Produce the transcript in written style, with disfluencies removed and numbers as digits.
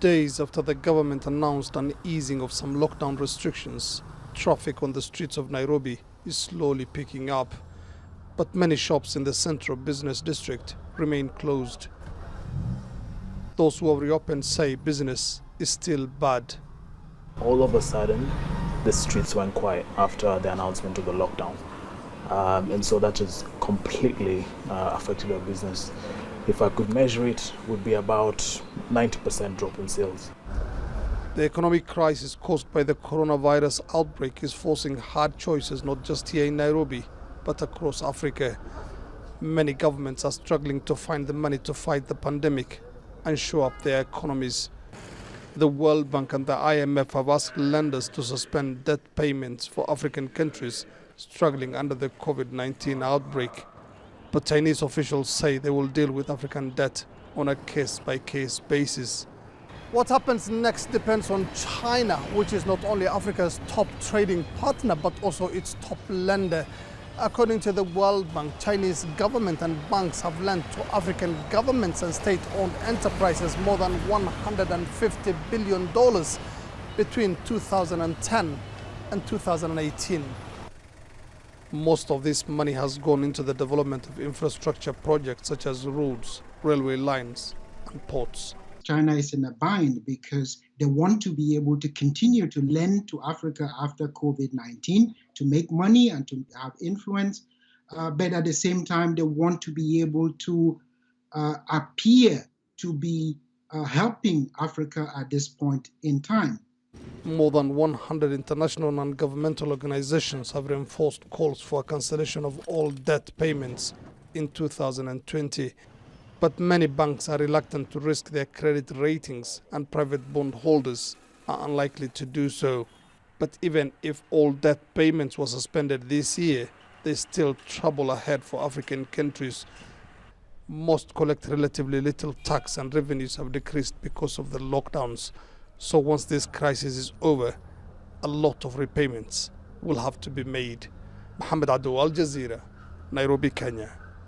Days after the government announced an easing of some lockdown restrictions, traffic on the streets of Nairobi is slowly picking up. But many shops in the central business district remain closed. Those who have reopened say business is still bad. All of a sudden, the streets went quiet after the announcement of the lockdown. And so that has completely affected our business. If I could measure it, would be about 90% drop in sales. The economic crisis caused by the coronavirus outbreak is forcing hard choices not just here in Nairobi, but across Africa. Many governments are struggling to find the money to fight the pandemic and shore up their economies. The World Bank and the IMF have asked lenders to suspend debt payments for African countries struggling under the COVID-19 outbreak. But Chinese officials say they will deal with African debt on a case-by-case basis. What happens next depends on China, which is not only Africa's top trading partner, but also its top lender. According to the World Bank, Chinese government and banks have lent to African governments and state-owned enterprises more than $150 billion between 2010 and 2018. Most of this money has gone into the development of infrastructure projects such as roads, railway lines, and ports. China is in a bind because they want to be able to continue to lend to Africa after COVID-19 to make money and to have influence. But at the same time, they want to be able to appear to be helping Africa at this point in time. More than 100 international and non-governmental organizations have reinforced calls for a cancellation of all debt payments in 2020. But many banks are reluctant to risk their credit ratings, and private bond holders are unlikely to do so. But even if all debt payments were suspended this year, there's still trouble ahead for African countries. Most collect relatively little tax and revenues have decreased because of the lockdowns. So once this crisis is over, a lot of repayments will have to be made. Mohammed, Adow, Jazeera, Nairobi, Kenya.